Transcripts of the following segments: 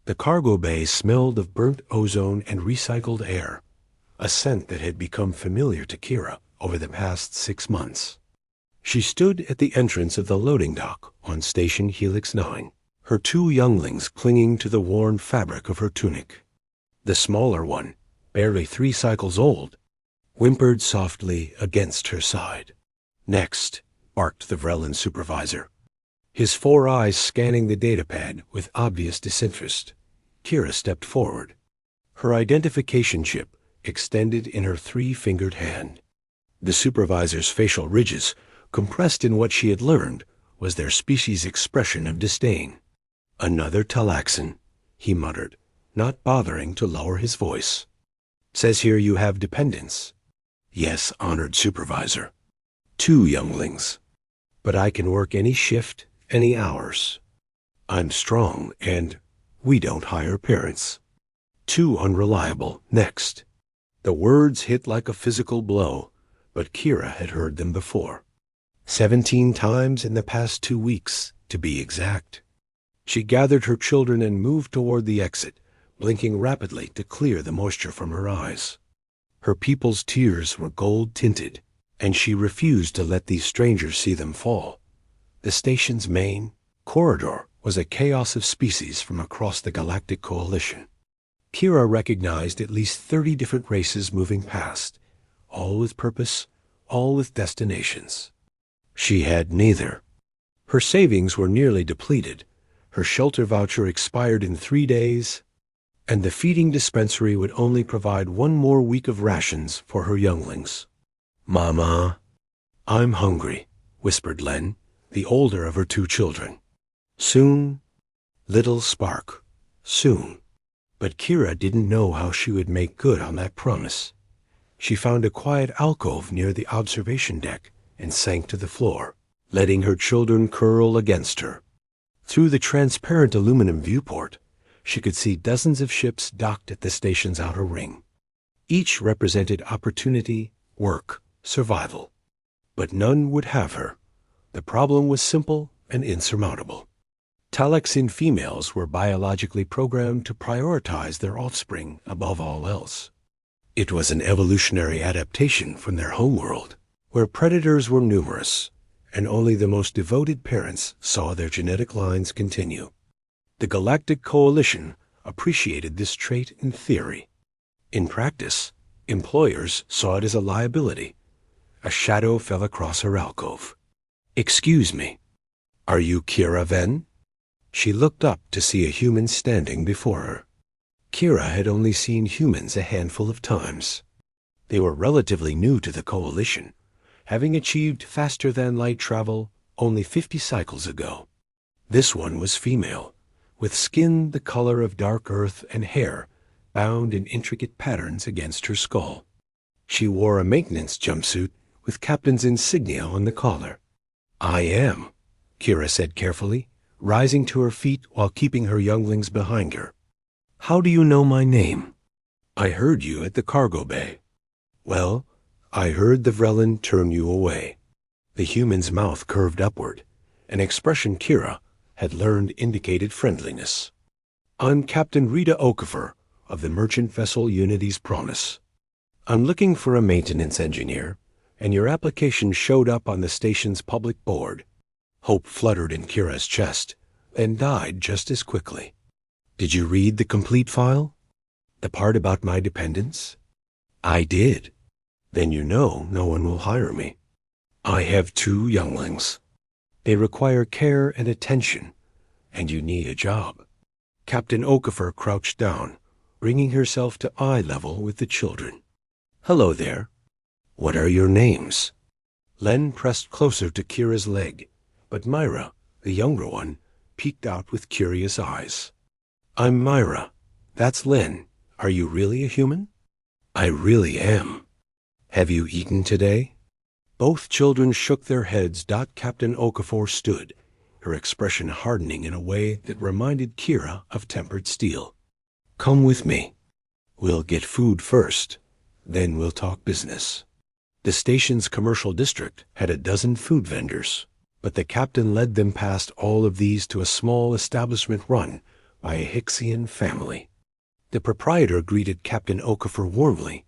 The cargo bay smelled of burnt ozone and recycled air, a scent that had become familiar to Kira over the past 6 months. She stood at the entrance of the loading dock on Station Helix 9, her 2 younglings clinging to the worn fabric of her tunic. The smaller one, barely 3 cycles old, whimpered softly against her side. "Next," barked the Vrellan supervisor, his 4 eyes scanning the datapad with obvious disinterest. Kira stepped forward, her identification chip extended in her 3-fingered hand. The supervisor's facial ridges, compressed in what she had learned, was their species' expression of disdain. "Another Talaxan," he muttered, not bothering to lower his voice. "Says here you have dependents." "Yes, honored supervisor. 2 younglings. But I can work any shift, any hours. I'm strong, and we don't hire parents. Too unreliable." Next. The words hit like a physical blow, but Kira had heard them before. 17 times in the past 2 weeks, to be exact. She gathered her children and moved toward the exit, blinking rapidly to clear the moisture from her eyes. Her people's tears were gold-tinted, and she refused to let these strangers see them fall. The station's main corridor was a chaos of species from across the Galactic Coalition. Kira recognized at least 30 different races moving past, all with purpose, all with destinations. She had neither. Her savings were nearly depleted, her shelter voucher expired in 3 days, and the feeding dispensary would only provide 1 more week of rations for her younglings. "Mama, I'm hungry," whispered Len, the older of her 2 children. "Soon, little spark, soon." But Kira didn't know how she would make good on that promise. She found a quiet alcove near the observation deck and sank to the floor, letting her children curl against her. Through the transparent aluminum viewport, she could see dozens of ships docked at the station's outer ring. Each represented opportunity, work, survival. But none would have her. The problem was simple and insurmountable. Talaxan females were biologically programmed to prioritize their offspring above all else. It was an evolutionary adaptation from their homeworld, where predators were numerous, and only the most devoted parents saw their genetic lines continue. The Galactic Coalition appreciated this trait in theory. In practice, employers saw it as a liability. A shadow fell across her alcove. "Excuse me, are you Kira Ven?" She looked up to see a human standing before her. Kira had only seen humans a handful of times. They were relatively new to the Coalition, having achieved faster-than-light travel only 50 cycles ago. This one was female, with skin the color of dark earth and hair bound in intricate patterns against her skull. She wore a maintenance jumpsuit with captain's insignia on the collar. "I am," Kira said carefully, rising to her feet while keeping her younglings behind her. "How do you know my name?" "I heard you at the cargo bay." "Well, I heard the Vrellan turn you away." The human's mouth curved upward, an expression Kira had learned indicated friendliness. "I'm Captain Rita Okafor of the merchant vessel Unity's Promise. I'm looking for a maintenance engineer, and your application showed up on the station's public board." Hope fluttered in Kira's chest, and died just as quickly. "Did you read the complete file? The part about my dependents?" "I did." "Then you know no one will hire me. I have 2 younglings. They require care and attention, and you need a job." Captain Okafor crouched down, bringing herself to eye level with the children. "Hello there. What are your names?" Len pressed closer to Kira's leg, but Myra, the younger one, peeked out with curious eyes. "I'm Myra. That's Len. Are you really a human?" "I really am." "Have you eaten today?" Both children shook their heads. Captain Okafor stood, her expression hardening in a way that reminded Kira of tempered steel. "Come with me. We'll get food first, then we'll talk business." The station's commercial district had a dozen food vendors, but the captain led them past all of these to a small establishment run by a Hixian family. The proprietor greeted Captain Okafor warmly,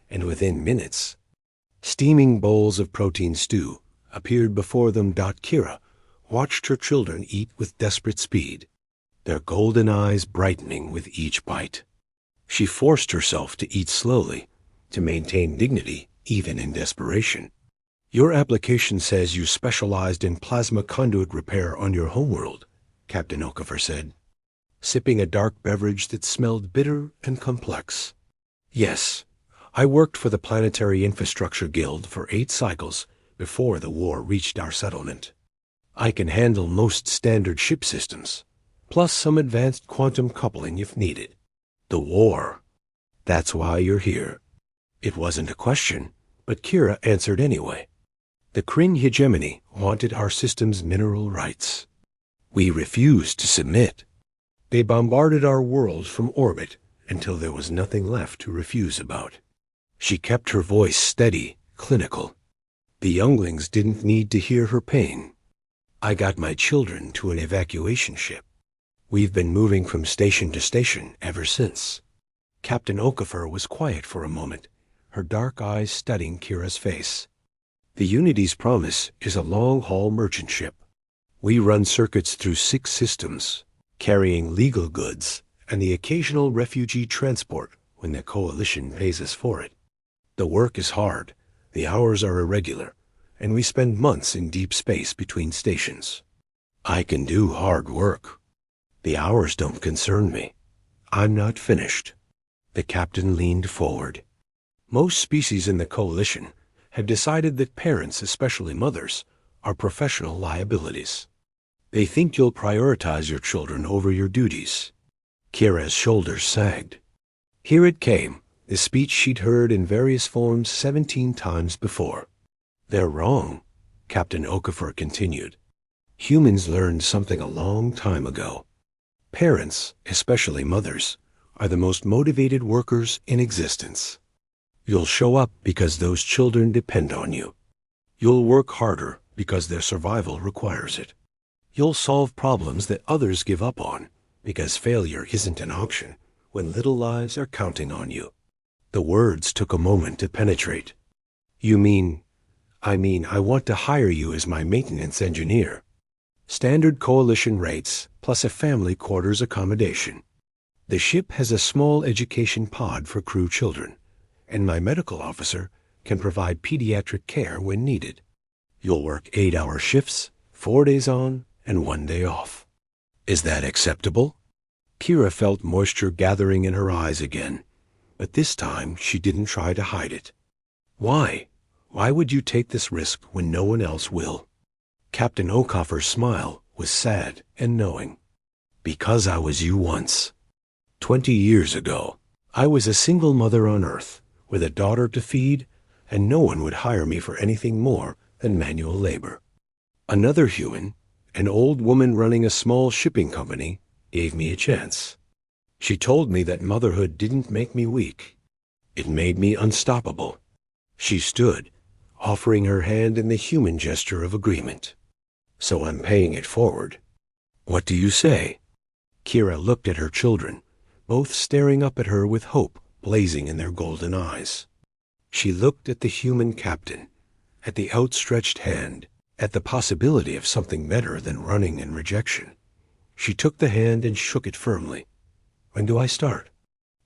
and within minutes, steaming bowls of protein stew appeared before them. Kira watched her children eat with desperate speed, their golden eyes brightening with each bite. She forced herself to eat slowly, to maintain dignity even in desperation. "Your application says you specialized in plasma conduit repair on your homeworld," Captain Okafor said, sipping a dark beverage that smelled bitter and complex. "Yes, I worked for the Planetary Infrastructure Guild for 8 cycles before the war reached our settlement. I can handle most standard ship systems, plus some advanced quantum coupling if needed." "The war. That's why you're here." It wasn't a question, but Kira answered anyway. "The Kryn hegemony wanted our system's mineral rights. We refused to submit. They bombarded our world from orbit until there was nothing left to refuse about." She kept her voice steady, clinical. The younglings didn't need to hear her pain. "I got my children to an evacuation ship. We've been moving from station to station ever since." Captain Okafor was quiet for a moment, her dark eyes studying Kira's face. "The Unity's promise is a long-haul merchant ship. We run circuits through 6 systems, carrying legal goods and the occasional refugee transport when the Coalition pays us for it. The work is hard, the hours are irregular, and we spend months in deep space between stations. I can do hard work. The hours don't concern me. I'm not finished." The captain leaned forward. "Most species in the Coalition have decided that parents, especially mothers, are professional liabilities. They think you'll prioritize your children over your duties." Kira's shoulders sagged. Here it came, the speech she'd heard in various forms 17 times before. "They're wrong," Captain Okafor continued. "Humans learned something a long time ago. Parents, especially mothers, are the most motivated workers in existence. You'll show up because those children depend on you. You'll work harder because their survival requires it. You'll solve problems that others give up on because failure isn't an option when little lives are counting on you." The words took a moment to penetrate. "You mean, I want to hire you as my maintenance engineer. Standard Coalition rates plus a family quarters accommodation. The ship has a small education pod for crew children, and my medical officer can provide pediatric care when needed. You'll work 8-hour shifts, 4 days on and 1 day off. Is that acceptable?" Kira felt moisture gathering in her eyes again, but this time she didn't try to hide it. "Why? Why would you take this risk when no one else will?" Captain Okafor's smile was sad and knowing. "Because I was you once. 20 years ago, I was a single mother on Earth with a daughter to feed, and no one would hire me for anything more than manual labor. Another human, an old woman running a small shipping company, gave me a chance. She told me that motherhood didn't make me weak. It made me unstoppable." She stood, offering her hand in the human gesture of agreement. "So I'm paying it forward. What do you say?" Kira looked at her children, both staring up at her with hope blazing in their golden eyes. She looked at the human captain, at the outstretched hand, at the possibility of something better than running and rejection. She took the hand and shook it firmly. "When do I start?"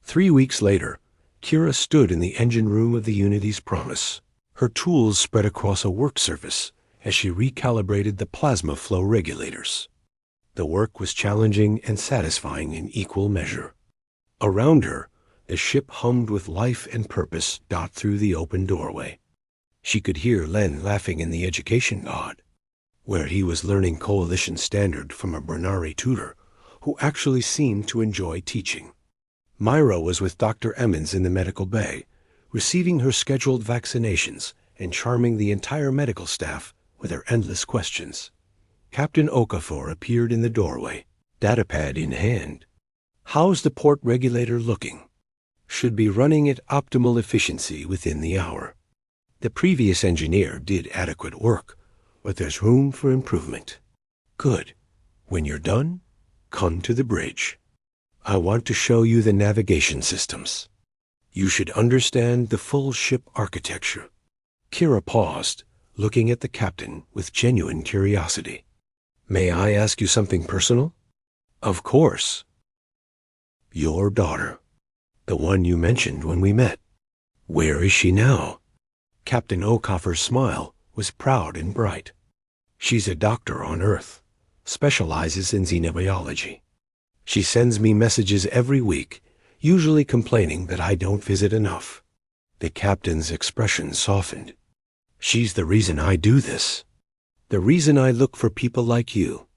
3 weeks later, Kira stood in the engine room of the Unity's Promise, her tools spread across a work surface as she recalibrated the plasma flow regulators. The work was challenging and satisfying in equal measure. Around her, the ship hummed with life and purpose through the open doorway. She could hear Len laughing in the education pod, where he was learning Coalition Standard from a Bernari tutor who actually seemed to enjoy teaching. Myra was with Dr. Emmons in the medical bay, receiving her scheduled vaccinations and charming the entire medical staff with her endless questions. Captain Okafor appeared in the doorway, datapad in hand. "How's the port regulator looking?" "Should be running at optimal efficiency within the hour. The previous engineer did adequate work, but there's room for improvement." "Good. When you're done, come to the bridge." I want to show you the navigation systems. You should understand the full ship architecture." Kira paused, looking at the captain with genuine curiosity. "May I ask you something personal?" "Of course." "Your daughter, the one you mentioned when we met. Where is she now?" Captain Okoffer's smile was proud and bright. "She's a doctor on Earth, specializes in xenobiology. She sends me messages every week, usually complaining that I don't visit enough." The captain's expression softened. "She's the reason I do this. The reason I look for people like you.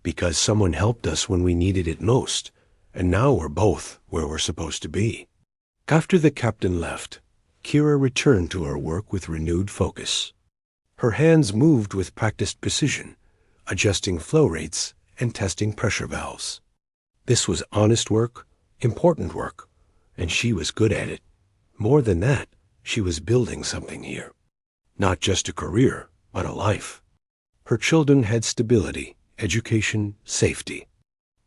Because someone helped us when we needed it most, and now we're both where we're supposed to be." After the captain left, Kira returned to her work with renewed focus. Her hands moved with practiced precision, adjusting flow rates and testing pressure valves. This was honest work, important work, and she was good at it. More than that, she was building something here. Not just a career, but a life. Her children had stability, education, safety.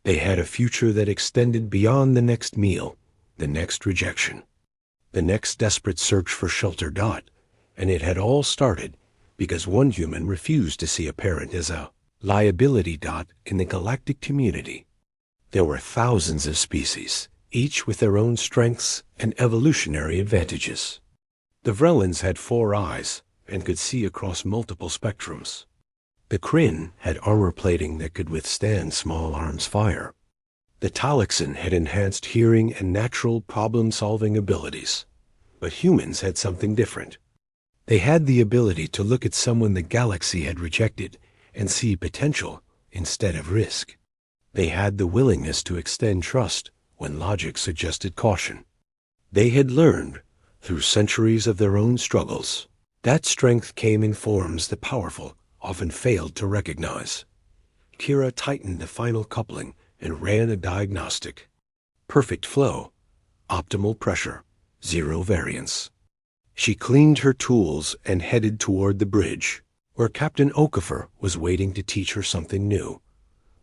They had a future that extended beyond the next meal, the next rejection, the next desperate search for shelter. And it had all started because one human refused to see a parent as a liability. In the galactic community, there were thousands of species, each with their own strengths and evolutionary advantages. The Vrellans had 4 eyes and could see across multiple spectrums. The Kryn had armor plating that could withstand small arms fire. The Talixan had enhanced hearing and natural problem-solving abilities. But humans had something different. They had the ability to look at someone the galaxy had rejected and see potential instead of risk. They had the willingness to extend trust when logic suggested caution. They had learned, through centuries of their own struggles, that strength came in forms the powerful often failed to recognize. Kira tightened the final coupling and ran a diagnostic. Perfect flow, optimal pressure, 0 variance. She cleaned her tools and headed toward the bridge, where Captain Okoffer was waiting to teach her something new.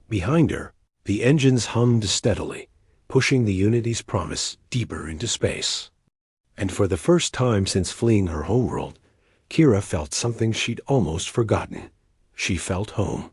Behind her, the engines hummed steadily, pushing the Unity's promise deeper into space. And for the first time since fleeing her homeworld, Kira felt something she'd almost forgotten. She felt home.